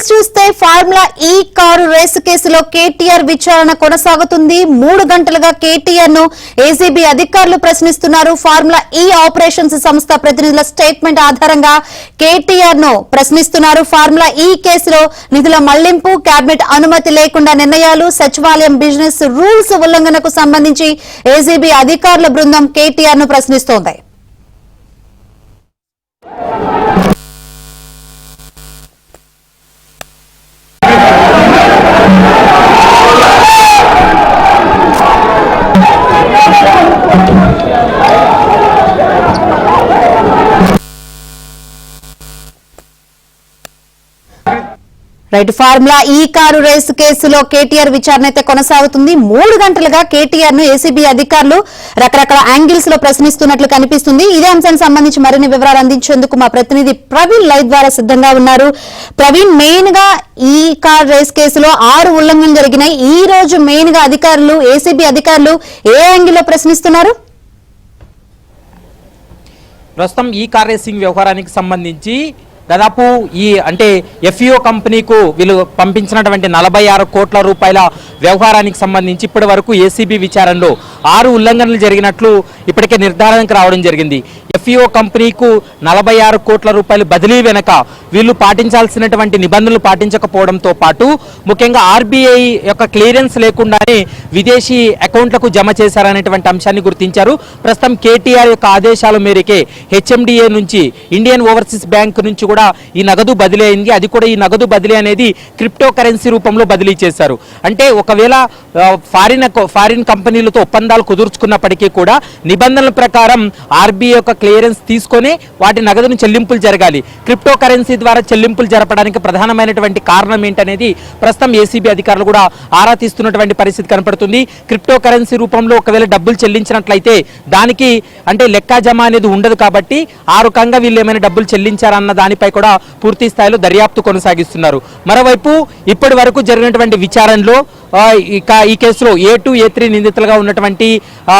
Details చూస్తే formula ఈ car race కేసులో కేటీఆర్ విచారణ కొనసాగుతుంది. 3 గంటలుగా కేటీఆర్ ను ఏసీబీ అధికారులు ప్రశ్నిస్తున్నారు. ఫార్ములా ఈ ఆపరేషన్స్ సంస్థ ప్రతినిధుల స్టేట్మెంట్ ఆధారంగా కేటీఆర్ ను ప్రశ్నిస్తున్నారు. ఫార్ములా ఈ కేసులో నిధుల మళ్లింపు, కేబినెట్ అనుమతి లేకుండా నిర్ణయాలు, సచివాలయం బిజినెస్ రూల్స్ ఉల్లంఘనకు సంబంధించి ఏసీబీ అధికారుల బృందం కేటీఆర్ ను ప్రశ్నిస్తోంది. రైట్, ఫార్ములా ఈ కారు రేసు కేసులో కేటీఆర్ విచారణ అయితే కొనసాగుతుంది. 3 గంటలుగా కేటీఆర్ ను ఏసీబీ అధికారులు రకరకాల యాంగిల్స్ లో ప్రశ్నిస్తున్నట్లు కనిపిస్తుంది. ఇదే అంశానికి సంబంధించి మరిన్ని వివరాలు అందించేందుకు మా ప్రతినిధి ప్రవీణ్ లైవ్ ద్వారా సిద్ధంగా ఉన్నారు. ప్రవీణ్, మెయిన్ గా ఈ కార్ రేస్ కేసులో 6 ఉల్లంఘనలు జరిగినాయి. ఈ రోజు మెయిన్ గా అధికారులు, ఏసీబీ అధికారులు ఏ యాంగిల్ లో ప్రశ్నిస్తున్నారు? ప్రస్తుతం ఈ కార్ రేసింగ్ వ్యవహారానికి సంబంధించి దాదాపు అంటే ఎఫ్ఈఓ కంపెనీకు వీళ్ళు పంపించినటువంటి 46 కోట్ల రూపాయల వ్యవహారానికి సంబంధించి ఇప్పటి వరకు ఏసీబీ విచారణలో 6 ఉల్లంఘనలు జరిగినట్లు ఇప్పటికే నిర్ధారణకు రావడం జరిగింది. ఎఫ్ఈఓ కంపెనీకు 46 కోట్ల రూపాయలు బదిలీ వెనక వీళ్ళు పాటించాల్సినటువంటి నిబంధనలు పాటించకపోవడంతో పాటు ముఖ్యంగా ఆర్బీఐ యొక్క క్లియరెన్స్ లేకుండానే విదేశీ అకౌంట్లకు జమ చేశారనేటువంటి అంశాన్ని గుర్తించారు. ప్రస్తుతం కేటీఆర్ యొక్క ఆదేశాల మేరకే హెచ్ఎండిఏ నుంచి, ఇండియన్ ఓవర్సీస్ బ్యాంక్ నుంచి కూడా ఈ నగదు బదిలీ అయింది. అది కూడా ఈ నగదు బదిలీ అనేది క్రిప్టో కరెన్సీ రూపంలో బదిలీ చేశారు. అంటే ఒకవేళ ఫారిన్ కంపెనీలతో ఒప్పందాలు కుదుర్చుకున్నప్పటికీ కూడా నిబంధనల ప్రకారం ఆర్బీఐ యొక్క క్లియరెన్స్ తీసుకొని వాటి నగదును చెల్లింపులు జరగాలి. క్రిప్టో కరెన్సీ ద్వారా చెల్లింపులు జరపడానికి ప్రధానమైనటువంటి కారణం ఏంటనేది ప్రస్తుతం ఏసీబీ అధికారులు కూడా ఆరా తీస్తున్నటువంటి పరిస్థితి కనపడుతుంది. క్రిప్టో కరెన్సీ రూపంలో ఒకవేళ డబ్బులు చెల్లించినట్లయితే దానికి అంటే లెక్కాజమ అనేది ఉండదు. కాబట్టి ఆ రకంగా వీళ్ళు ఏమైనా డబ్బులు చెల్లించారన్న దానిపై కూడా పూర్తి స్థాయిలో దర్యాప్తు కొనసాగిస్తున్నారు. మరోవైపు ఇప్పటి వరకు జరిగినటువంటి విచారణలో ఈ కేసులో A2, A3 నిందితులుగా ఉన్నటువంటి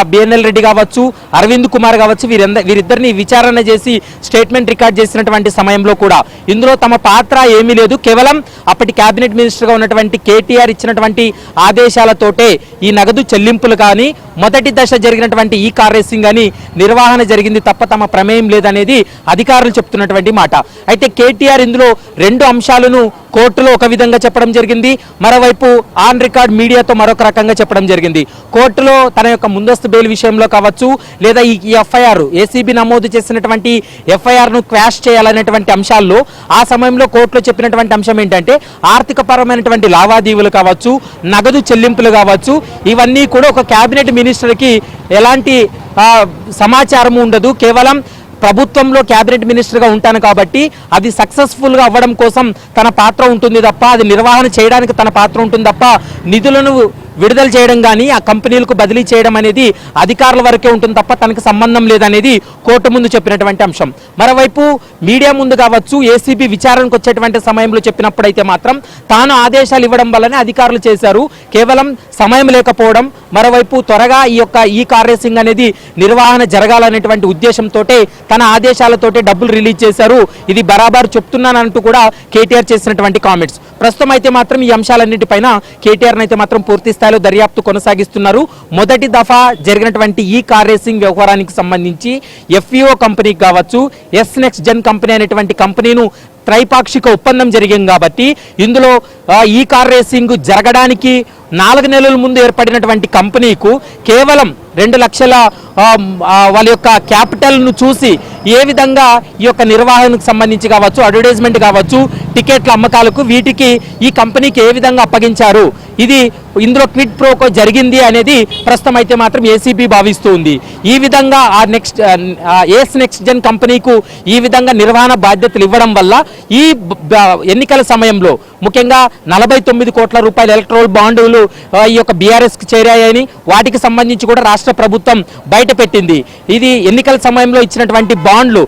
బిఎన్ఎల్ రెడ్డి కావచ్చు, అరవింద్ కుమార్ కావచ్చు, వీరిద్దరిని విచారణ చేసి స్టేట్మెంట్ రికార్డ్ చేసినటువంటి సమయంలో కూడా ఇందులో తమ పాత్ర ఏమీ లేదు. కేవలం అప్పటి కేబినెట్ మినిస్టర్గా ఉన్నటువంటి కేటీఆర్ ఇచ్చినటువంటి ఆదేశాలతోటే ఈ నగదు చెల్లింపులు కానీ, మొదటి దశ జరిగినటువంటి ఈ కార్ రేసింగ్ అని నిర్వహణ జరిగింది తప్ప తమ ప్రమేయం లేదనేది అధికారులు చెప్తున్నటువంటి మాట. అయితే కేటీఆర్ ఇందులో 2 అంశాలను కోర్టులో ఒక విధంగా చెప్పడం జరిగింది, మరోవైపు ఆన్ రికార్డ్ మీడియాతో మరొక రకంగా చెప్పడం జరిగింది. కోర్టులో తన యొక్క ముందస్తు బెయిల్ విషయంలో కావచ్చు, లేదా ఈ ఎఫ్ఐఆర్ ఏసీబీ నమోదు చేసినటువంటి ఎఫ్ఐఆర్ను క్వాష్ చేయాలనేటువంటి అంశాల్లో ఆ సమయంలో కోర్టులో చెప్పినటువంటి అంశం ఏంటంటే ఆర్థిక పరమైనటువంటి లావాదేవీలు కావచ్చు, నగదు చెల్లింపులు కావచ్చు, ఇవన్నీ కూడా ఒక కేబినెట్ మినిస్టర్కి ఎలాంటి సమాచారం ఉండదు. కేవలం ప్రభుత్వంలో కేబినెట్ మినిస్టర్గా ఉంటాను కాబట్టి అది సక్సెస్ఫుల్గా అవ్వడం కోసం తన పాత్ర ఉంటుంది తప్ప, అది నిర్వహణ చేయడానికి తన పాత్ర ఉంటుంది తప్ప నిధులను విడుదల చేయడం కానీ ఆ కంపెనీలకు బదిలీ చేయడం అనేది అధికారుల వరకే ఉంటుంది తప్ప తనకు సంబంధం లేదనేది కోర్టు ముందు చెప్పినటువంటి అంశం. మరోవైపు మీడియా ముందు కావచ్చు, ఏసీబీ విచారణకు వచ్చేటువంటి సమయంలో చెప్పినప్పుడైతే మాత్రం తాను ఆదేశాలు ఇవ్వడం వల్లనే అధికారులు చేశారు, కేవలం సమయం లేకపోవడం, మరోవైపు త్వరగా ఈ కార్ రేసింగ్ అనేది నిర్వహణ జరగాలనేటువంటి ఉద్దేశంతో తన ఆదేశాలతోటే డబ్బులు రిలీజ్ చేశారు, ఇది బరాబర్ చెప్తున్నానంటూ కూడా కేటీఆర్ చేసినటువంటి కామెంట్స్. ప్రస్తుతం అయితే మాత్రం ఈ అంశాలన్నింటిపైన కేటీఆర్ అయితే మాత్రం పూర్తి స్థాయిలో దర్యాప్తు కొనసాగిస్తున్నారు. మొదటి దఫా జరిగినటువంటి ఈ కార్ రేసింగ్ వ్యవహారానికి సంబంధించి ఎఫ్ఈఓ కంపెనీకి కావచ్చు, ఎస్ నెక్స్ట్ జెన్ కంపెనీ అనేటువంటి కంపెనీను త్రైపాక్షిక ఒప్పందం జరిగింది కాబట్టి ఇందులో ఈ కార్ రేసింగ్ జరగడానికి 4 నెలల ముందు ఏర్పడినటువంటి కంపెనీకు కేవలం 2 లక్షల వాళ్ళ యొక్క క్యాపిటల్ను చూసి ఏ విధంగా ఈ యొక్క నిర్వహణకు సంబంధించి కావచ్చు, అడ్వర్టైజ్మెంట్ కావచ్చు, టికెట్ల అమ్మకాలకు వీటికి ఈ కంపెనీకి ఏ విధంగా అప్పగించారు, ఇది ఇందులో క్విడ్ ప్రోకో జరిగింది అనేది ప్రస్తుతం అయితే మాత్రం ఏసీబీ భావిస్తుంది. ఈ విధంగా ఏస్ నెక్స్ట్ జెన్ కంపెనీకు ఈ విధంగా నిర్వహణ బాధ్యతలు ఇవ్వడం వల్ల ఈ ఎన్నికల సమయంలో ముఖ్యంగా 49 కోట్ల రూపాయల ఎలక్ట్రల్ బాండ్లు ఈ యొక్క బీఆర్ఎస్కి చేరాయని, వాటికి సంబంధించి కూడా రాష్ట్ర ప్రభుత్వం బయట పెట్టింది. ఇది ఎన్నికల సమయంలో ఇచ్చినటువంటి బాండ్లు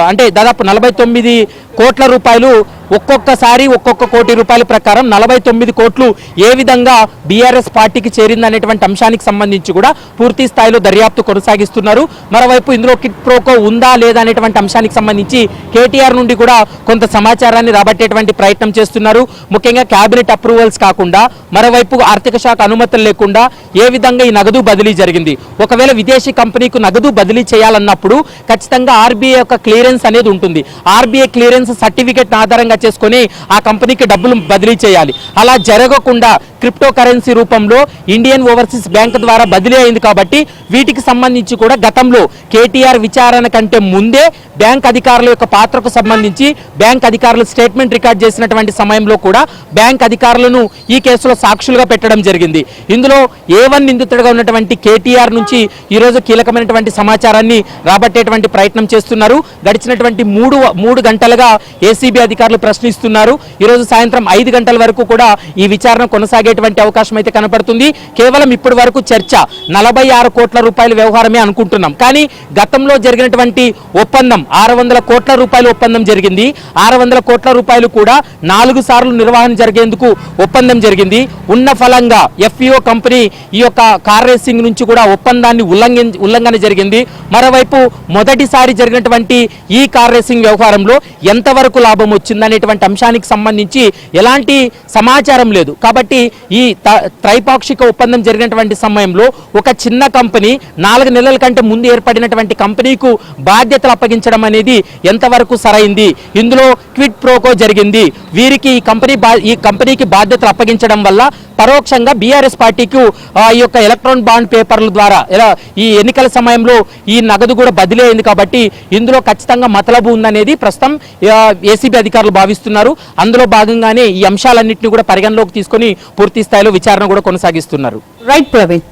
అంటే దాదాపు 49 కోట్ల రూపాయలు ఒక్కొక్కసారి ఒక్కొక్క కోటి రూపాయల ప్రకారం 49 కోట్లు ఏ విధంగా బీఆర్ఎస్ పార్టీకి చేరిందనేటువంటి అంశానికి సంబంధించి కూడా పూర్తి స్థాయిలో దర్యాప్తు కొనసాగిస్తున్నారు. మరోవైపు ఇందులో కిట్ ప్రోకో ఉందా లేదా అనేటువంటి అంశానికి సంబంధించి కేటీఆర్ నుండి కూడా కొంత సమాచారాన్ని రాబట్టేటువంటి ప్రయత్నం చేస్తున్నారు. ముఖ్యంగా కేబినెట్ అప్రూవల్స్ కాకుండా మరోవైపు ఆర్థిక శాఖ అనుమతులు లేకుండా ఏ విధంగా ఈ నగదు బదిలీ జరిగింది. ఒకవేళ విదేశీ కంపెనీకు నగదు బదిలీ చేయాలన్నప్పుడు ఖచ్చితంగా ఆర్బీఐ యొక్క క్లియరెన్స్ అనేది ఉంటుంది. ఆర్బీఐ క్లియరెన్స్ సర్టిఫికెట్ ఆధారంగా చేసుకొని ఆ కంపెనీకి డబ్బులు బదిలీ చేయాలి. అలా జరగకుండా క్రిప్టో కరెన్సీ రూపంలో ఇండియన్ ఓవర్సీస్ బ్యాంక్ ద్వారా బదిలీ అయింది. కాబట్టి వీటికి సంబంధించి కూడా గతంలో కేటీఆర్ విచారణ కంటే ముందే బ్యాంక్ అధికారుల యొక్క పాత్రకు సంబంధించి బ్యాంక్ అధికారులు స్టేట్మెంట్ రికార్డ్ చేసినటువంటి సమయంలో కూడా బ్యాంక్ అధికారులను ఈ కేసులో సాక్షులుగా పెట్టడం జరిగింది. ఇందులో A1 నిందితుడిగా ఉన్నటువంటి కేటీఆర్ నుంచి ఈరోజు కీలకమైనటువంటి సమాచారాన్ని రాబట్టేటువంటి ప్రయత్నం చేస్తున్నారు. గడిచినటువంటి మూడు గంటలుగా ఏసీబీ అధికారులు ప్రశ్నిస్తున్నారు. ఈరోజు సాయంత్రం 5 గంటల వరకు కూడా ఈ విచారణ కొనసాగేటువంటి అవకాశం అయితే కనపడుతుంది. కేవలం ఇప్పటి వరకు చర్చ 46 కోట్ల రూపాయల వ్యవహారమే అనుకుంటున్నాం. కానీ గతంలో జరిగినటువంటి ఒప్పందం 600 కోట్ల రూపాయల ఒప్పందం జరిగింది. 600 కోట్ల రూపాయలు కూడా 4 సార్లు నిర్వహణ జరిగేందుకు ఒప్పందం జరిగింది. ఉన్న ఫలంగా ఎఫ్ఈఓ కంపెనీ ఈ యొక్క కార్ రేసింగ్ నుంచి కూడా ఒప్పందాన్ని ఉల్లంఘన జరిగింది. మరోవైపు మొదటిసారి జరిగినటువంటి ఈ కార్ రేసింగ్ వ్యవహారంలో ఎంతవరకు లాభం వచ్చిందనేటువంటి అంశానికి సంబంధించి ఎలాంటి సమాచారం లేదు. కాబట్టి ఈ త్రైపాక్షిక ఒప్పందం జరిగినటువంటి సమయంలో ఒక చిన్న కంపెనీ 4 నెలల కంటే ముందు ఏర్పడినటువంటి కంపెనీకు బాధ్యతలు అప్పగించడం అనేది ఎంతవరకు సరైంది. ఇందులో క్విట్ ప్రోకో జరిగింది. వీరికి ఈ కంపెనీకి బాధ్యతలు అప్పగించడం వల్ల పరోక్షంగా బీఆర్ఎస్ పార్టీకు ఈ యొక్క ఎలక్ట్రాన్ బాండ్ పేపర్ల ద్వారా ఈ ఎన్నికల సమయంలో ఈ నగదు కూడా బదిలీ అయింది. కాబట్టి ఇందులో ఖచ్చితంగా మతలబు ఉందనేది ప్రస్తుతం ఏసీబీ అధికారులు భావిస్తున్నారు. అందులో భాగంగానే ఈ అంశాలన్నింటినీ కూడా పరిగణలోకి తీసుకొని పూర్తి స్థాయిలో విచారణ కూడా కొనసాగిస్తున్నారు. రైట్ ప్రవీణ్.